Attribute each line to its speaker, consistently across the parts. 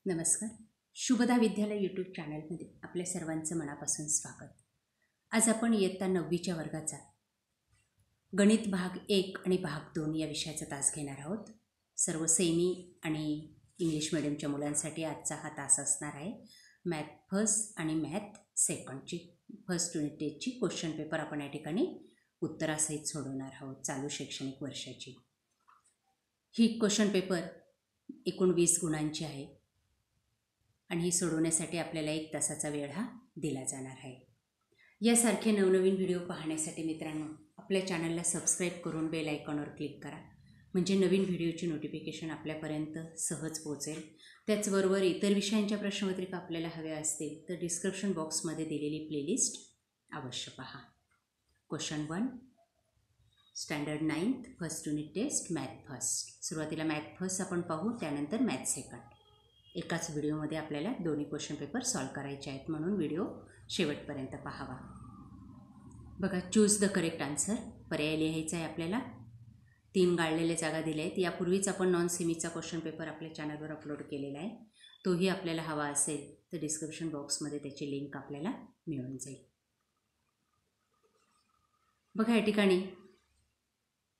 Speaker 1: नमस्कार. शुभदा विद्यालय यूट्यूब चॅनलमध्ये आपल्या सर्वांचं मनापासून स्वागत. आज आपण इयत्ता 9वीच्या वर्गाचा गणित भाग 1 आणि भाग 2 या विषयाचा तास घेणार आहोत. सर्व सेमी आणि इंग्लिश मीडियमच्या मुलांसाठी आजचा हा तास असणार आहे. मॅथ फर्स्ट आणि मॅथ सेकंडची फर्स्ट युनिट टेस्टची क्वेश्चन पेपर आपण या ठिकाणी उत्तरासहित सोडवणार आहोत. चालू शैक्षणिक वर्षाची ही क्वेश्चन पेपर एकूण 20 गुणांची आहे आणि ही सोडवण्यासाठी आपल्याला 1 तासाचा वेळ हा दिला जाणार आहे. यासारखे नवनवीन व्हिडिओ पाहण्यासाठी मित्रांनो आपल्या चॅनलला सबस्क्राईब करून बेल आयकॉनवर क्लिक करा, म्हणजे नवीन व्हिडिओची नोटिफिकेशन आपल्यापर्यंत सहज पोहोचेल. त्याचबरोबर इतर विषयांच्या प्रश्नपत्रिका आपल्याला हव्या असतील तर डिस्क्रिप्शन बॉक्समध्ये दिलेली प्लेलिस्ट अवश्य पहा. Question 1 standard 9th first unit test math first. सुरुवातीला मॅथ फर्स्ट आपण पाहू, त्यानंतर मॅथ सेकंड. एकाच व्हिडिओमध्ये आपल्याला दोन्ही क्वेश्चन पेपर सॉल्व करायचे आहेत, म्हणून व्हिडिओ शेवटपर्यंत पाहावा. बघा, चूज द करेक्ट आन्सर पर्याय लिहायचा आहे आपल्याला. 3 गाळलेल्या जागा दिल्या आहेत. यापूर्वीच आपण नॉन सेमीचा क्वेश्चन पेपर आपल्या चॅनलवर अपलोड केलेला आहे. तोही आपल्याला हवा असेल तर डिस्क्रिप्शन बॉक्समध्ये त्याची लिंक आपल्याला मिळून जाईल. बघा, या ठिकाणी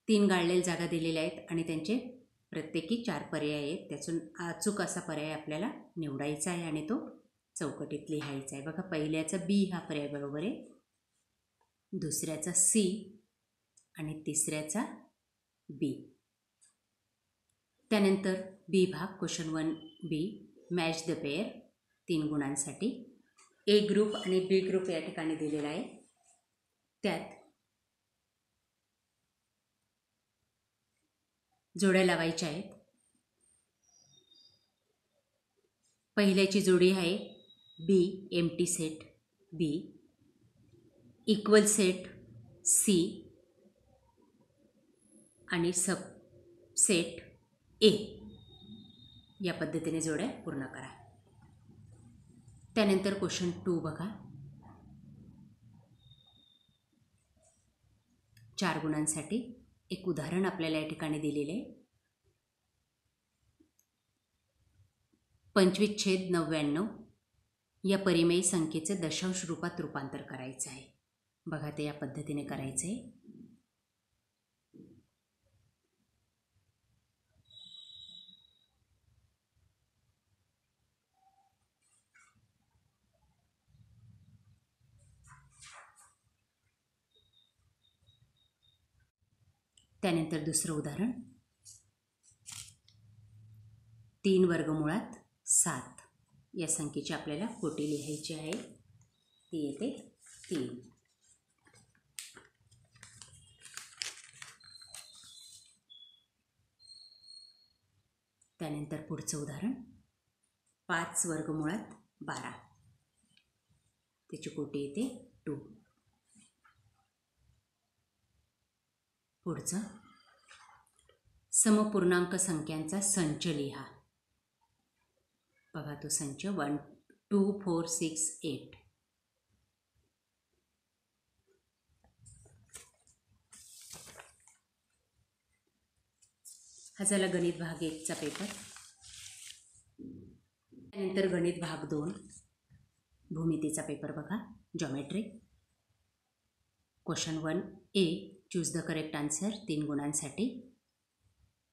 Speaker 1: 3 गाळलेल्या जागा दिलेल्या आहेत आणि त्यांचे प्रत्येकी 4 पर्याय आहेत. त्यातून अचूक असा पर्याय आपल्याला निवडायचा आहे आणि तो चौकटीत लिहायचा आहे. बघा, पहिल्याचा बी हा पर्याय बरोबर आहे, दुसऱ्याचा सी आणि तिसऱ्याचा बी. त्यानंतर बी भाग question 1 B match the pair 3 गुणांसाठी. ए ग्रुप आणि बी ग्रुप या ठिकाणी दिलेला आहे. त्यात जोड्या लावायच्या आहेत. पहिल्याची जोडी आहे B empty set B equal set C आणि सब सेट ए. या पद्धतीने जोड्या पूर्ण करा. त्यानंतर क्वेश्चन 2 बघा, 4 गुणांसाठी एक उदाहरण आपल्याला या ठिकाणी दिलेले आहे. 25/99 या परिमेयी संख्येचे दशांश रूपात रूपांतर करायचं आहे. बघा, ते या पद्धतीने करायचं आहे. त्यानंतर दुसरं उदाहरण 3 वर्गमुळात 7 या संख्येची आपल्याला कोटी लिहायची आहे. ती येते 3. त्यानंतर पुढचं उदाहरण 5 वर्गमुळात 12 त्याची कोटी येते 2. पुढचं समपूर्णांक संख्यांचा संच लिहा. बघा, तो संच 1 2 4 6 8. हा झाला गणित भाग 1चा पेपर. त्यानंतर गणित भाग 2 भूमितीचा पेपर बघा, geometry. Question 1 A choose the correct answer 3 गुणांसाठी.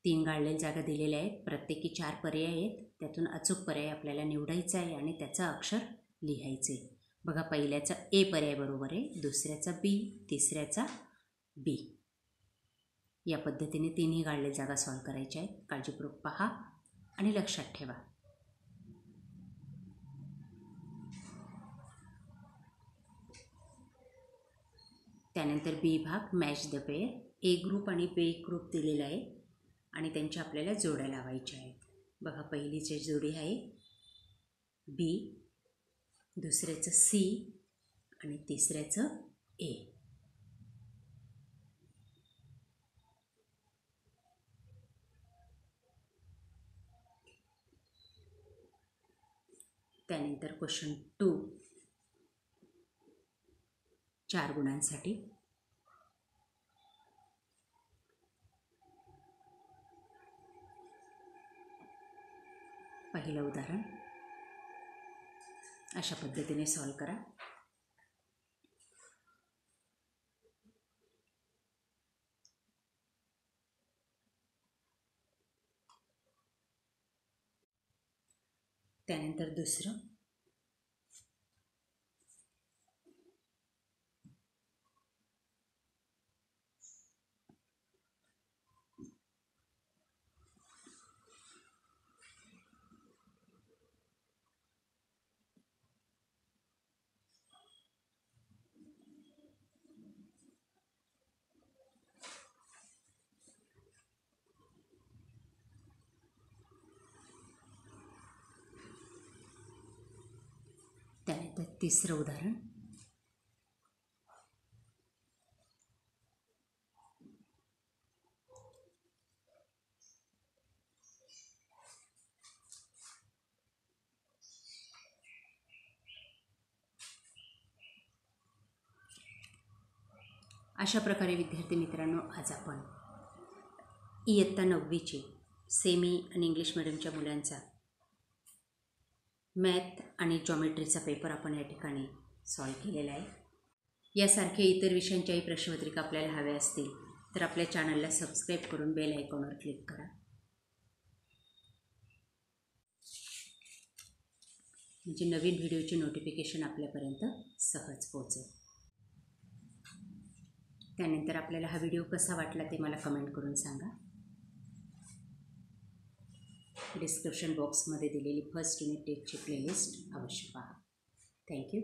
Speaker 1: 3 गाळलेल्या जागा दिलेल्या आहेत. प्रत्येकी 4 पर्याय आहेत. त्यातून अचूक पर्याय आपल्याला निवडायचा आहे आणि त्याचं अक्षर लिहायचे. बघा, पहिल्याचा ए पर्याय बरोबर आहे, दुसऱ्याचा बी, तिसऱ्याचा बी. या पद्धतीने 3ही गाळलेल्या जागा सॉल्व करायच्या आहेत. काळजीपूर्वक पहा आणि लक्षात ठेवा. त्यानंतर बी भाग match the pair. A group आणि बी ग्रुप दिलेला आहे आणि त्यांच्या आपल्याला जोड्या लावायच्या आहेत. बघा, पहिलीची जोडी आहे बी, दुसऱ्याचं सी आणि तिसऱ्याचं ए. त्यानंतर क्वेश्चन 2 4 गुणांसाठी. पहिलं उदाहरण अशा पद्धतीने सॉल्व करा. त्यानंतर दुसरं, त्यानंतर तिसरं उदाहरण, अशा प्रकारे विद्यार्थी मित्रांनो, आज आपण इयत्ता 9वीचे सेमी आणि इंग्लिश मिडियमच्या मुलांचा मॅथ आणि जॉमेट्रीचा पेपर आपण या ठिकाणी सॉल्व केलेला आहे. यासारखे इतर विषयांच्याही प्रश्नपत्रिका आपल्याला हव्या असतील तर आपल्या चॅनलला सबस्क्राईब करून बेल आयकॉनवर क्लिक करा, म्हणजे नवीन व्हिडिओचे नोटिफिकेशन आपल्यापर्यंत सहज पोहोचेल. त्यानंतर आपल्याला हा व्हिडिओ कसा वाटला ते मला कमेंट करून सांगा. डिस्क्रिप्शन बॉक्समध्ये दिलेली फर्स्ट युनिट टेस्टची प्लेलिस्ट अवश्य पहा. थँक्यू.